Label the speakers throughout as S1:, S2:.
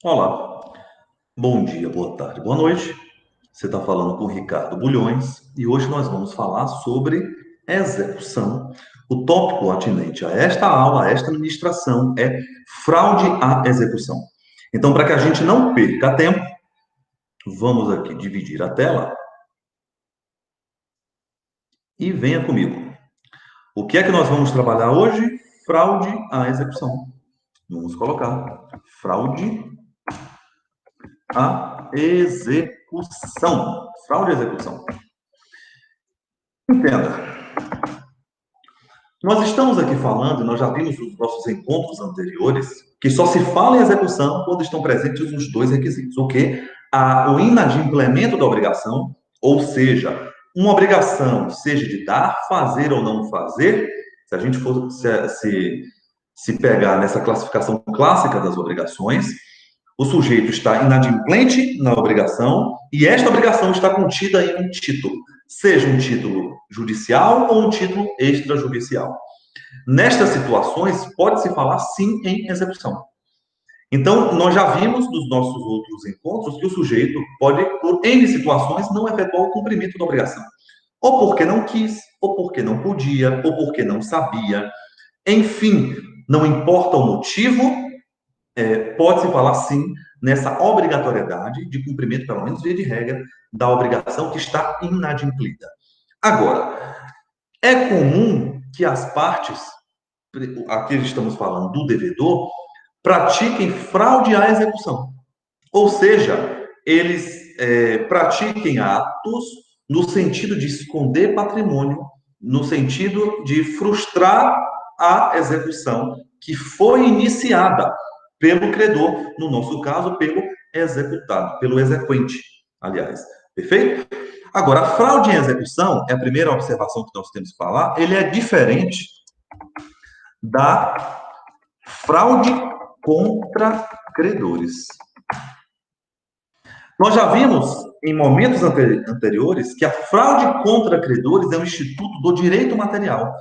S1: Olá, bom dia, boa tarde, boa noite. Você está falando com o Ricardo Bulhões e hoje nós vamos falar sobre execução. O tópico atinente a esta aula, a esta ministração, é fraude à execução. Então, para que a gente não perca tempo, vamos aqui dividir a tela e venha comigo. O que é que nós vamos trabalhar hoje? Fraude à execução. Vamos colocar fraude à execução. Fraude à execução. Entenda. Nós estamos aqui falando, e nós já vimos nos nossos encontros anteriores, que só se fala em execução quando estão presentes os dois requisitos. O quê? O inadimplemento da obrigação, ou seja, uma obrigação, seja de dar, fazer ou não fazer, se a gente for se pegar nessa classificação clássica das obrigações, o sujeito está inadimplente na obrigação e esta obrigação está contida em um título, seja um título judicial ou um título extrajudicial. Nestas situações, pode-se falar sim em execução. Então, nós já vimos nos nossos outros encontros que o sujeito pode, por N situações, não efetuar o cumprimento da obrigação. Ou porque não quis, ou porque não podia, ou porque não sabia. Enfim, não importa o motivo, pode-se falar sim nessa obrigatoriedade de cumprimento, pelo menos via de regra, da obrigação que está inadimplida. Agora, é comum que as partes, aqui estamos falando do devedor, pratiquem fraude à execução. Ou seja, eles pratiquem atos no sentido de esconder patrimônio, no sentido de frustrar a execução que foi iniciada pelo credor, no nosso caso, pelo executado, pelo exequente, aliás. Perfeito? Agora, a fraude em execução, é a primeira observação que nós temos que falar, ele é diferente da fraude contra credores. Nós já vimos em momentos anteriores que a fraude contra credores é um instituto do direito material,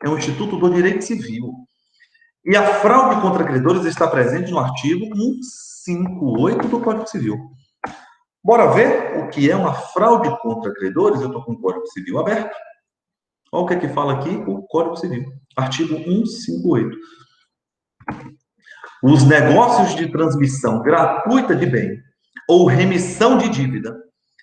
S1: é um instituto do direito civil. E a fraude contra credores está presente no artigo 158 do Código Civil. Bora ver o que é uma fraude contra credores? Eu estou com o Código Civil aberto. Olha o que é que fala aqui o Código Civil. Artigo 158. Os negócios de transmissão gratuita de bem ou remissão de dívida,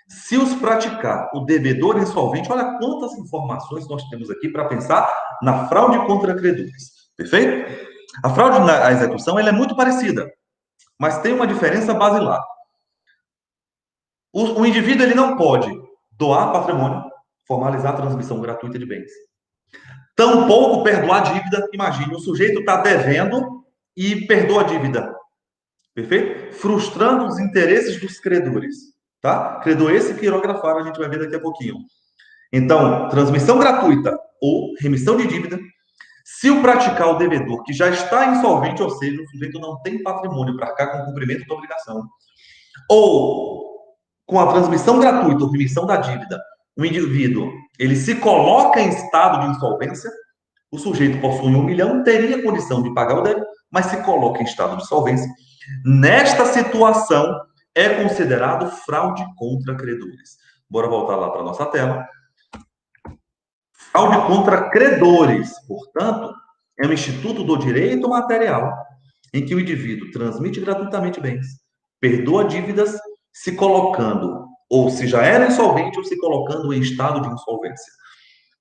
S1: se os praticar o devedor insolvente, olha quantas informações nós temos aqui para pensar na fraude contra credores. Perfeito? A fraude à execução ela é muito parecida, mas tem uma diferença basilar. O indivíduo ele não pode doar patrimônio, formalizar a transmissão gratuita de bens. Tampouco perdoar a dívida. Imagine, o sujeito está devendo e perdoa a dívida. Perfeito? Frustrando os interesses dos credores. Tá? Credor esse que quirografaram, a gente vai ver daqui a pouquinho. Então, transmissão gratuita ou remissão de dívida, se o praticar o devedor que já está insolvente, ou seja, o sujeito não tem patrimônio para arcar com o cumprimento da obrigação, ou com a transmissão gratuita ou remissão da dívida, o indivíduo ele se coloca em estado de insolvência, o sujeito possui 1 milhão, teria condição de pagar o débito, mas se coloca em estado de insolvência. Nesta situação, é considerado fraude contra credores. Bora voltar lá para a nossa tela. Fraude contra credores, portanto, é um instituto do direito material em que o indivíduo transmite gratuitamente bens, perdoa dívidas, se colocando, ou se já era insolvente, ou se colocando em estado de insolvência.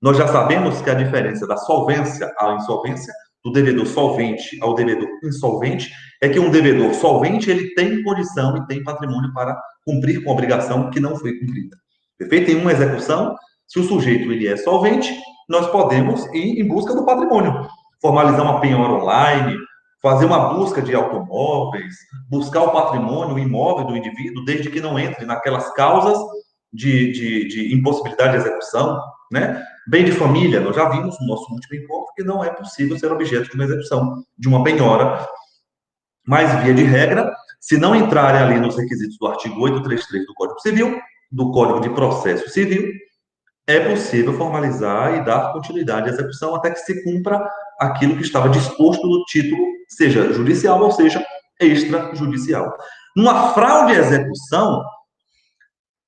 S1: Nós já sabemos que a diferença da solvência à insolvência, do devedor solvente ao devedor insolvente, é que um devedor solvente ele tem condição e tem patrimônio para cumprir com a obrigação que não foi cumprida. Perfeito? Em uma execução, se o sujeito ele é solvente, nós podemos ir em busca do patrimônio, formalizar uma penhora online, fazer uma busca de automóveis, buscar o patrimônio, o imóvel do indivíduo, desde que não entre naquelas causas de impossibilidade de execução, né? Bem de família, nós já vimos no nosso último encontro que não é possível ser objeto de uma execução, de uma penhora. Mas, via de regra, se não entrarem ali nos requisitos do artigo 833 do Código Civil, do Código de Processo Civil, é possível formalizar e dar continuidade à execução até que se cumpra aquilo que estava disposto no título, seja judicial ou seja extrajudicial. Numa fraude à execução,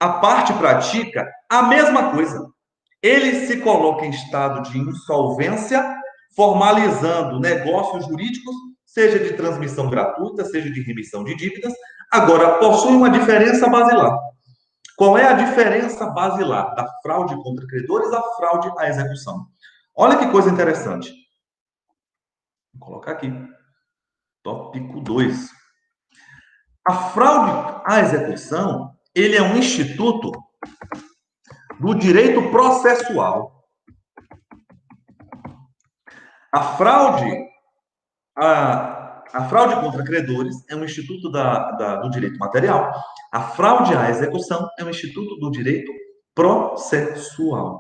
S1: a parte pratica a mesma coisa. Ele se coloca em estado de insolvência, formalizando negócios jurídicos, seja de transmissão gratuita, seja de remissão de dívidas. Agora, possui uma diferença basilar. Qual é a diferença basilar da fraude contra credores à fraude à execução? Olha que coisa interessante. Vou colocar aqui. Tópico 2. A fraude à execução, ele é um instituto do direito processual. A fraude, a fraude contra credores é um instituto do direito material. A fraude à execução é um instituto do direito processual.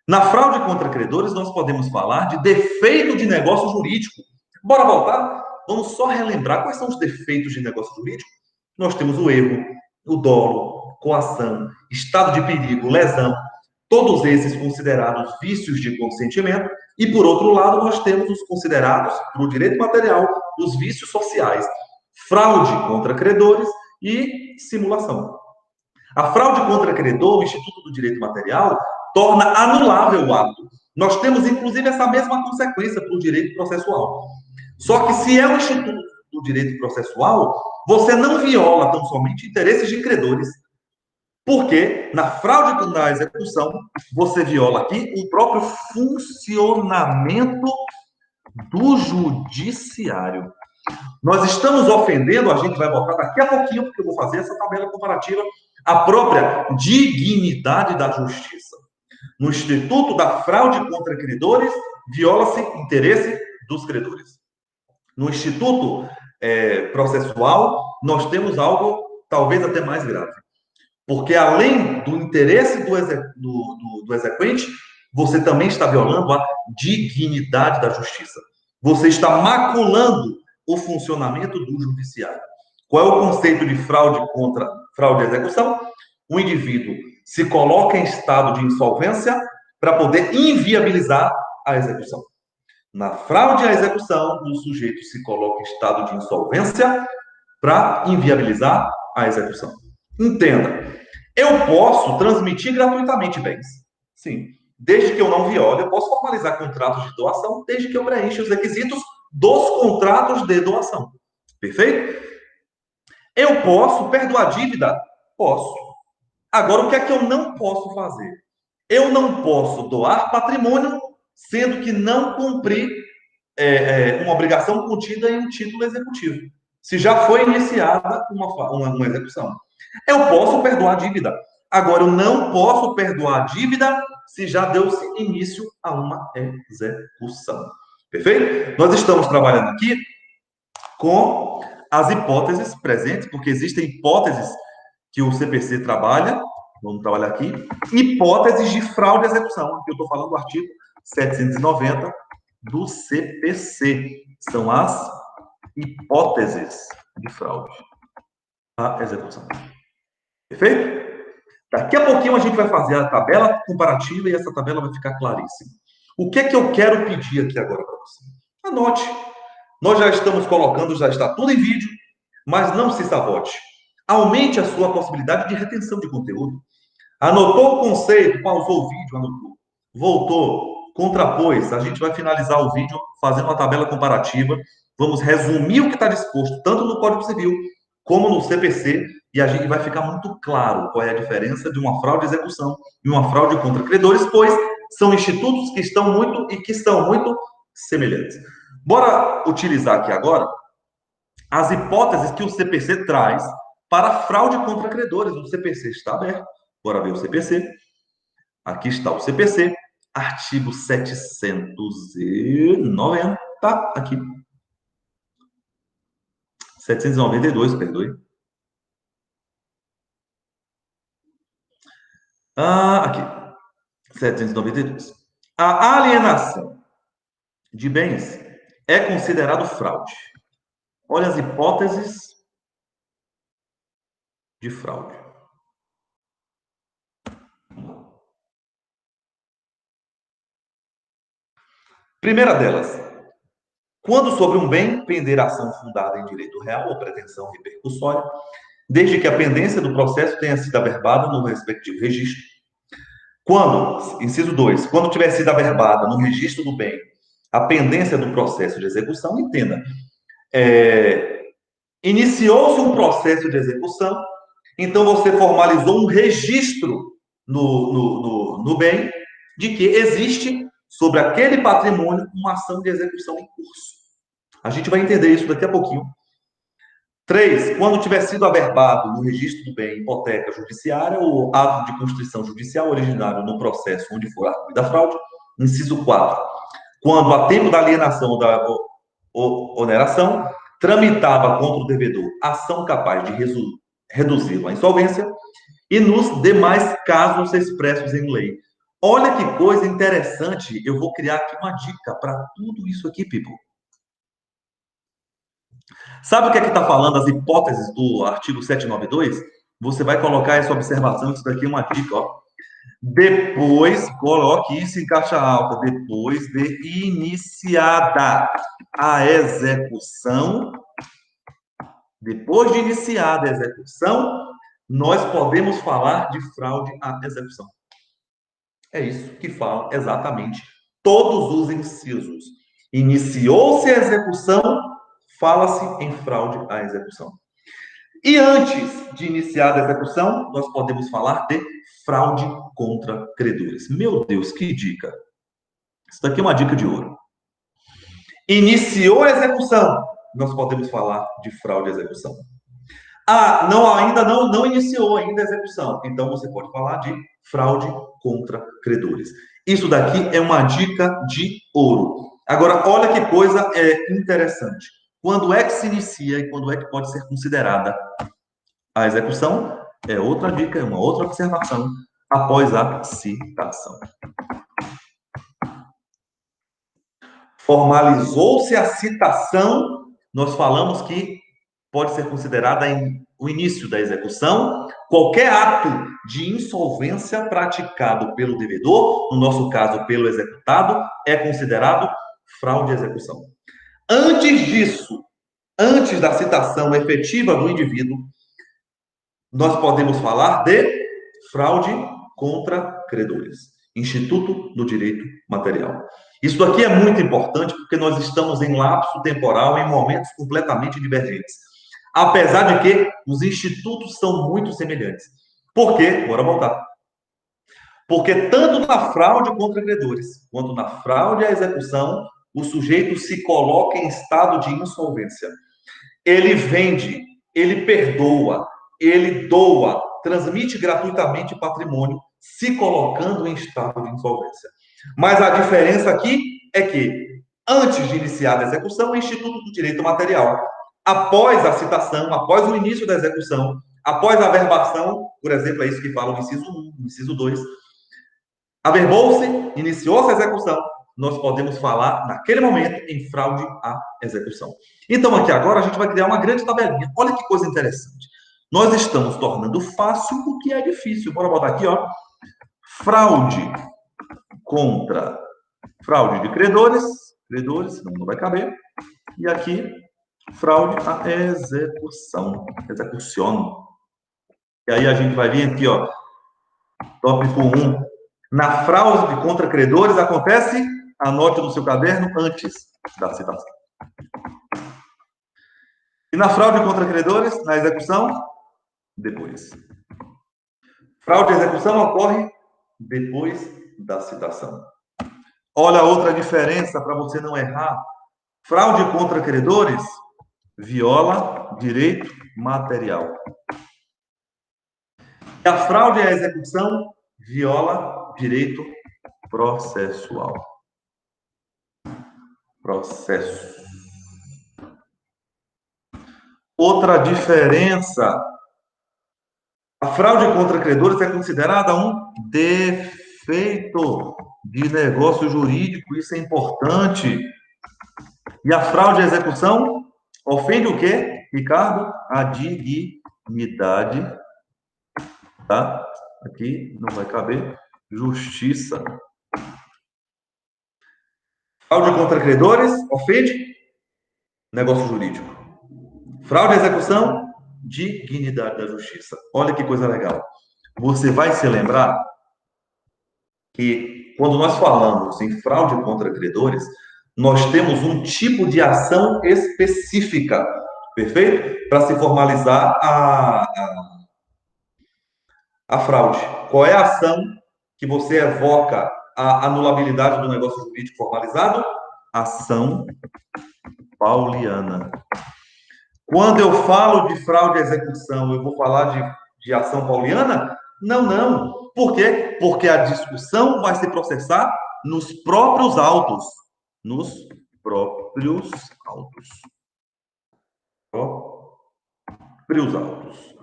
S1: Na fraude contra credores, nós podemos falar de defeito de negócio jurídico. Bora voltar? Vamos só relembrar quais são os defeitos de negócio jurídico. Nós temos o erro, o dolo, coação, estado de perigo, lesão, todos esses considerados vícios de consentimento. E, por outro lado, nós temos os considerados, para o direito material, os vícios sociais, fraude contra credores e simulação. A fraude contra credor, o Instituto do Direito Material, torna anulável o ato. Nós temos, inclusive, essa mesma consequência para o direito processual. Só que, se é o Instituto do Direito Processual, você não viola tão somente interesses de credores. Porque na fraude na execução, você viola aqui o próprio funcionamento do judiciário. Nós estamos ofendendo, a gente vai voltar daqui a pouquinho, porque eu vou fazer essa tabela comparativa, a própria dignidade da justiça. No Instituto da Fraude contra Credores, viola-se interesse dos credores. No Instituto processual, nós temos algo talvez até mais grave. Porque além do interesse do exequente, você também está violando a dignidade da justiça. Você está maculando o funcionamento do judiciário. Qual é o conceito de fraude contra fraude à execução? O indivíduo se coloca em estado de insolvência para poder inviabilizar a execução. Na fraude à execução, o sujeito se coloca em estado de insolvência para inviabilizar a execução. Entenda, eu posso transmitir gratuitamente bens. Sim. Desde que eu não viole, eu posso formalizar contratos de doação, desde que eu preencha os requisitos dos contratos de doação. Perfeito? Eu posso perdoar dívida? Posso. Agora, o que é que eu não posso fazer? Eu não posso doar patrimônio, sendo que não cumpri uma obrigação contida em um título executivo. Se já foi iniciada uma execução. Eu posso perdoar a dívida. Agora, eu não posso perdoar a dívida se já deu-se início a uma execução. Perfeito? Nós estamos trabalhando aqui com as hipóteses presentes, porque existem hipóteses que o CPC trabalha, vamos trabalhar aqui, hipóteses de fraude à execução. Aqui eu estou falando do artigo 790 do CPC. São as hipóteses de fraude à execução. Perfeito? Daqui a pouquinho a gente vai fazer a tabela comparativa e essa tabela vai ficar claríssima. O que é que eu quero pedir aqui agora para você? Anote. Nós já estamos colocando, já está tudo em vídeo, mas não se sabote. Aumente a sua possibilidade de retenção de conteúdo. Anotou o conceito, pausou o vídeo, anotou. Voltou, contrapôs. A gente vai finalizar o vídeo fazendo uma tabela comparativa. Vamos resumir o que está disposto, tanto no Código Civil como no CPC, e a gente vai ficar muito claro qual é a diferença de uma fraude à execução e uma fraude contra credores, pois são institutos que estão muito e que são muito semelhantes. Bora utilizar aqui agora as hipóteses que o CPC traz para fraude contra credores. O CPC está aberto. Bora ver o CPC. Aqui está o CPC, artigo 790, aqui. 792, perdoe. Aqui. 792. A alienação de bens é considerado fraude. Olha as hipóteses de fraude. Primeira delas, Quando sobre um bem pender ação fundada em direito real ou pretensão repercussória, desde que a pendência do processo tenha sido averbada no respectivo registro. Quando, inciso 2, quando tiver sido averbada no registro do bem a pendência do processo de execução, entenda, iniciou-se um processo de execução, então você formalizou um registro no bem de que existe sobre aquele patrimônio uma ação de execução em curso. A gente vai entender isso daqui a pouquinho. 3. Quando tiver sido averbado no registro do bem hipoteca judiciária ou ato de constrição judicial originário no processo onde for arguida a fraude. Inciso 4. Quando, a tempo da alienação ou da oneração, tramitava contra o devedor ação capaz de reduzi-lo à insolvência e nos demais casos expressos em lei. Olha que coisa interessante. Eu vou criar aqui uma dica para tudo isso aqui, people. Sabe o que é que está falando as hipóteses do artigo 792? Você vai colocar essa observação, isso daqui é uma dica, ó. Depois, coloque isso em caixa alta, depois de iniciada a execução, nós podemos falar de fraude à execução. É isso que fala exatamente todos os incisos. Iniciou-se a execução, fala-se em fraude à execução. E antes de iniciar a execução, nós podemos falar de fraude contra credores. Meu Deus, que dica! Isso daqui é uma dica de ouro. Iniciou a execução, nós podemos falar de fraude à execução. Ainda não iniciou ainda a execução. Então, você pode falar de fraude contra credores. Isso daqui é uma dica de ouro. Agora, olha que coisa interessante. Quando é que se inicia e quando é que pode ser considerada a execução? É outra dica, é uma outra observação após a citação. Formalizou-se a citação, nós falamos que pode ser considerada o início da execução qualquer ato de insolvência praticado pelo devedor, no nosso caso, pelo executado, é considerado fraude à execução. Antes disso, antes da citação efetiva do indivíduo, nós podemos falar de fraude contra credores. Instituto do Direito Material. Isso aqui é muito importante porque nós estamos em lapso temporal, em momentos completamente divergentes. Apesar de que os institutos são muito semelhantes. Por quê? Bora voltar. Porque tanto na fraude contra credores, quanto na fraude à execução, o sujeito se coloca em estado de insolvência. Ele vende, ele perdoa, ele doa, transmite gratuitamente patrimônio, se colocando em estado de insolvência. Mas a diferença aqui é que, antes de iniciar a execução, o Instituto do Direito Material, após a citação, após o início da execução, após a averbação, por exemplo, é isso que fala o inciso 1, o inciso 2, averbou-se, iniciou-se a execução, nós podemos falar, naquele momento, em fraude à execução. Então, aqui agora, a gente vai criar uma grande tabelinha. Olha que coisa interessante. Nós estamos tornando fácil o que é difícil. Bora botar aqui, ó. Fraude de credores, senão não vai caber. E aqui, fraude à execução. E aí a gente vai vir aqui, ó, tópico 1. Na fraude contra credores acontece, anote no seu caderno antes da citação. E na fraude contra credores, na execução, depois. Fraude à execução ocorre depois da citação. Olha a outra diferença para você não errar. Fraude contra credores viola direito material. E a fraude à execução viola direito processual. Processo. Outra diferença. A fraude contra credores é considerada um defeito de negócio jurídico, isso é importante. E a fraude à execução ofende o quê, Ricardo? A dignidade, tá? Aqui não vai caber. Justiça. Fraude contra credores ofende Negócio jurídico. Fraude à execução, dignidade da justiça. Olha que coisa legal. Você vai se lembrar que quando nós falamos em fraude contra credores, nós temos um tipo de ação específica, perfeito? Para se formalizar a fraude. Qual é a ação que você evoca a anulabilidade do negócio jurídico formalizado? Ação pauliana. Quando eu falo de fraude à execução, eu vou falar de ação pauliana? Não, não. Por quê? Porque a discussão vai se processar nos próprios autos. Nos próprios autos. Próprios autos.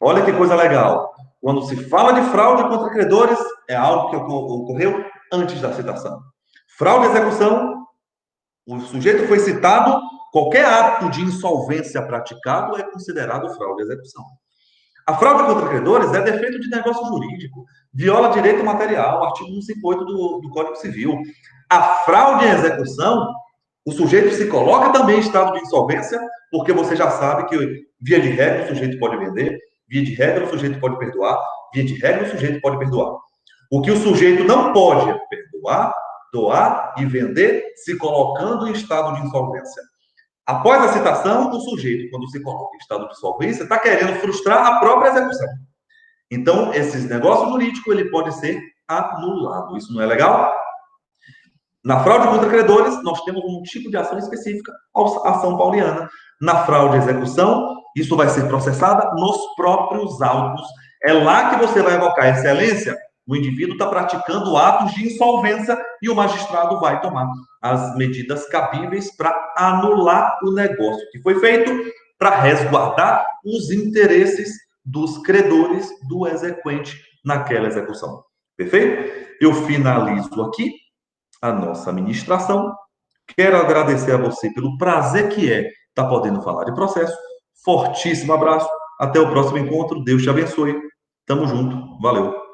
S1: Olha que coisa legal. Quando se fala de fraude contra credores, é algo que ocorreu antes da citação. Fraude à execução, o sujeito foi citado, qualquer ato de insolvência praticado é considerado fraude à execução. A fraude contra credores é defeito de negócio jurídico, viola direito material, artigo 158 do Código Civil. A fraude em execução, o sujeito se coloca também em estado de insolvência, porque você já sabe que, via de regra, o sujeito pode vender, via de regra, o sujeito pode perdoar, via de regra, o sujeito pode perdoar. O que o sujeito não pode é perdoar, doar e vender, se colocando em estado de insolvência. Após a citação, o sujeito, quando se coloca em estado de insolvência, está querendo frustrar a própria execução. Então, esse negócio jurídico ele pode ser anulado. Isso não é legal? Na fraude contra credores, nós temos um tipo de ação específica, a ação pauliana. Na fraude à execução, isso vai ser processada nos próprios autos. É lá que você vai evocar excelência. O indivíduo está praticando atos de insolvência e o magistrado vai tomar as medidas cabíveis para anular o negócio que foi feito, para resguardar os interesses dos credores do exequente naquela execução. Perfeito? Eu finalizo aqui a nossa administração. Quero agradecer a você pelo prazer que é estar podendo falar de processo. Fortíssimo abraço. Até o próximo encontro. Deus te abençoe. Tamo junto. Valeu.